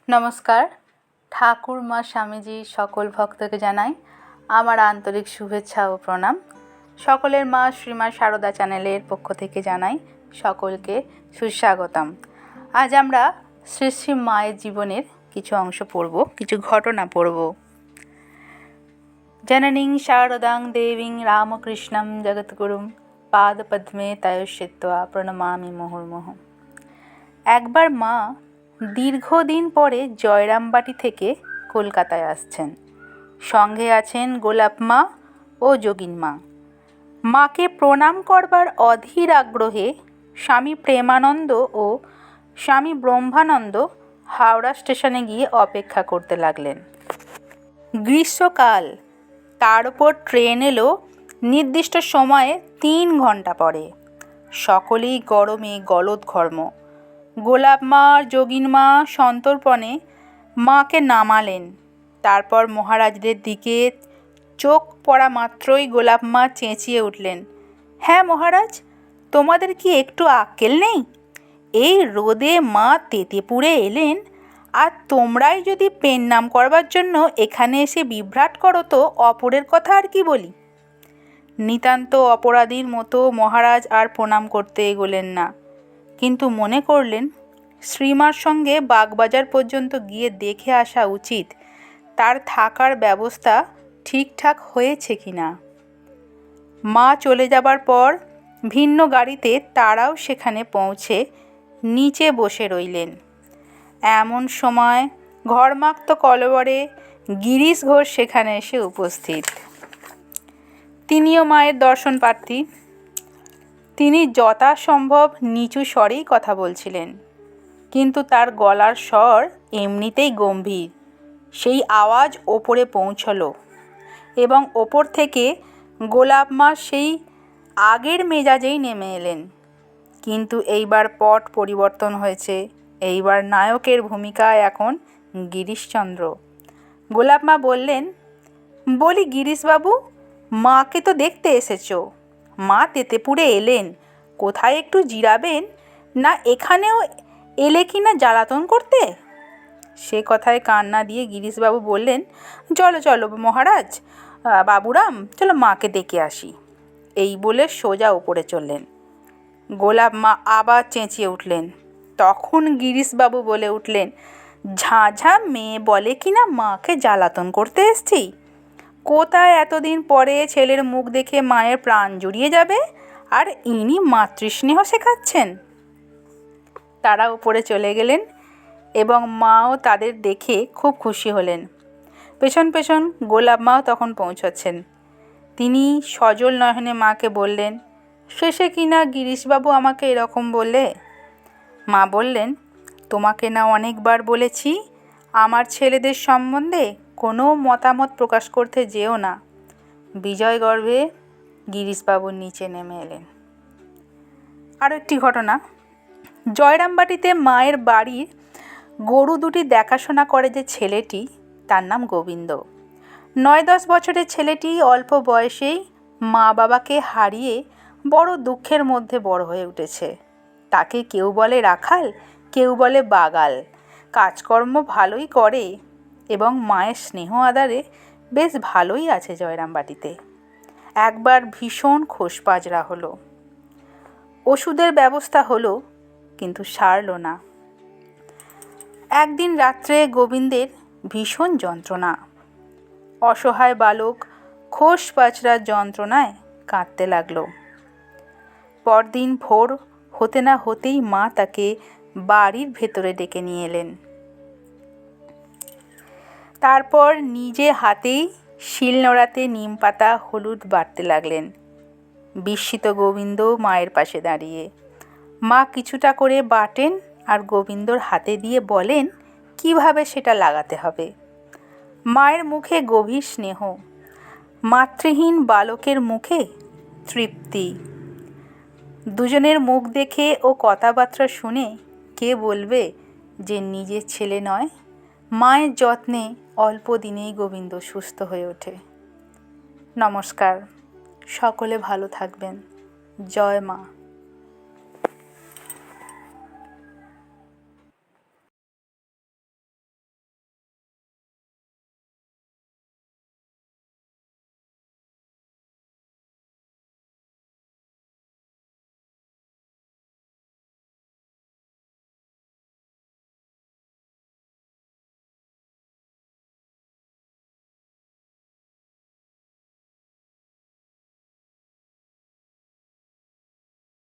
নমস্কার। ঠাকুর মা স্বামীজি সকল ভক্তকে জানাই আমার আন্তরিক শুভেচ্ছা ও প্রণাম। সকলের মা শ্রীমা সারদা চ্যানেলের পক্ষ থেকে জানাই সকলকে সুস্বাগতম। আজ আমরা শ্রী শ্রী মায়ের জীবনের কিছু অংশ পড়ব, কিছু ঘটনা পড়ব। জননীং শারদাং দেবীং রামকৃষ্ণং জগৎগুরুং পাদপদ্মে তয়োশ্চিত্বা প্রণমামি মুহুর্মুহুঃ। একবার মা দীর্ঘদিন পরে জয়রামবাটি থেকে কলকাতায় আসছেন। সঙ্গে আছেন গোলাপ মা ও যোগিন মা। মাকে প্রণাম করবার অধীর আগ্রহে স্বামী প্রেমানন্দ ও স্বামী ব্রহ্মানন্দ হাওড়া স্টেশনে গিয়ে অপেক্ষা করতে লাগলেন। গ্রীষ্মকাল, তার উপর ট্রেন এলো নির্দিষ্ট সময়ে 3 ঘন্টা পরে। সকলেই গরমে গলদঘর্ম। গোলাপ মা আর যোগিন মা সন্তর্পণে মাকে নামালেন। তারপর মহারাজদের দিকে চোখ পড়া মাত্রই গোলাপ মা চেঁচিয়ে উঠলেন, হ্যাঁ মহারাজ, তোমাদের কি একটু আক্কেল নেই? এই রোদে মা তেতেপুরে এলেন, আর তোমরাই যদি পেন নাম করবার জন্য এখানে এসে বিভ্রাট করো তো অপরের কথা আর কি বলি। নিতান্ত অপরাধীর মতো মহারাজ আর প্রণাম করতে এগোলেন না, কিন্তু মনে করলেন শ্রীমার সঙ্গে বাগবাজার পর্যন্ত গিয়ে দেখে আসা উচিত তার থাকার ব্যবস্থা ঠিকঠাক হয়েছে কিনা। মা চলে যাবার পর ভিন্ন গাড়িতে তারাও সেখানে পৌঁছে নিচে বসে রইলেন। এমন সময় ঘরমাক্ত কলবরে গিরিশ ঘোষ সেখানে এসে উপস্থিত। তিনিও মায়ের দর্শন প্রার্থী। তিনি যথাসম্ভব নিচু স্বরেই কথা বলছিলেন, কিন্তু তার গলার স্বর এমনিতেই গম্ভীর। সেই আওয়াজ ওপরে পৌঁছলো এবং ওপর থেকে গোলাপ মা সেই আগের মেজাজেই নেমে এলেন। কিন্তু এইবার পট পরিবর্তন হয়েছে। এইবার নায়কের ভূমিকায় এখন গিরিশচন্দ্র। গোলাপ মা বললেন, বলি গিরিশবাবু, মাকে তো দেখতে এসেছো। মা তেতেপুরে এলেন, কোথায় একটু জিরাবেন না এখানেও এলে কি না জ্বালাতন করতে? সে কথায় কান না দিয়ে গিরিশবাবু বললেন, চলো চলো মহারাজ, বাবুরাম, চলো মাকে ডেকে আসি। এই বলে সোজা উপরে চললেন। গোলাপ মা আবার চেঁচিয়ে উঠলেন। তখন গিরিশবাবু বলে উঠলেন, ঝাঁঝা মেয়ে বলে কিনা মাকে জ্বালাতন করতে এসছি। কোথায় এতদিন পরে ছেলের মুখ দেখে মায়ের প্রাণ জুড়িয়ে যাবে, আর ইনি মাতৃস্নেহ শেখাচ্ছেন। তারা উপরে চলে গেলেন এবং মাও তাদের দেখে খুব খুশি হলেন। পেছন পেছন গোলাপ মাও তখন পৌঁছচ্ছেন। তিনি সজল নয়নে মাকে বললেন, শেষে কিনা গিরিশবাবু আমাকে এরকম বললে। মা বললেন, তোমাকে না অনেকবার বলেছি আমার ছেলেদের সম্বন্ধে কোনো মতামত প্রকাশ করতে যেও না। বিজয় গর্ভে গিরিশবাবু নিচে নেমে এলেন। আরও একটি ঘটনা। জয়রামবাটিতে মায়ের বাড়ির গরু দুটি দেখাশোনা করে যে ছেলেটি, তার নাম গোবিন্দ। 9-10 বছরের ছেলেটি অল্প বয়সেই মা বাবাকে হারিয়ে বড় দুঃখের মধ্যে বড় হয়ে উঠেছে। তাকে কেউ বলে রাখাল, কেউ বলে বাগাল। কাজকর্ম ভালোই করে এবং মায়ের স্নেহ আদরে বেশ ভালোই আছে জয়রামবাটিতে। একবার ভীষণ খোশপাজরা হলো। ওষুধের ব্যবস্থা হলো, কিন্তু সারল না। একদিন রাত্রে গোবিন্দের ভীষণ যন্ত্রণা। অসহায় বালক খোশপাজরার যন্ত্রণায় কাঁদতে লাগলো। পরদিন ভোর হতে না হতেই মা তাকে বাড়ির ভেতরে ডেকে নিয়ে এলেন। তারপর নিজে হাতেই শিলনোড়াতে নিম পাতা হলুদ বাটতে লাগলেন। বিস্মিত গোবিন্দ মায়ের পাশে দাঁড়িয়ে। মা কিছুটা করে বাটেন আর গোবিন্দর হাতে দিয়ে বলেন কিভাবে সেটা লাগাতে হবে। মায়ের মুখে গভীর স্নেহ, মাতৃহীন বালকের মুখে তৃপ্তি। দুজনের মুখ দেখে ও কথাবার্তা শুনে কে বলবে যে নিজের ছেলে নয়? মায়ের যত্নে অল্প দিনেই গোবিন্দ সুস্থ হয়ে ওঠে। নমস্কার, সকলে ভালো থাকবেন। জয় মা।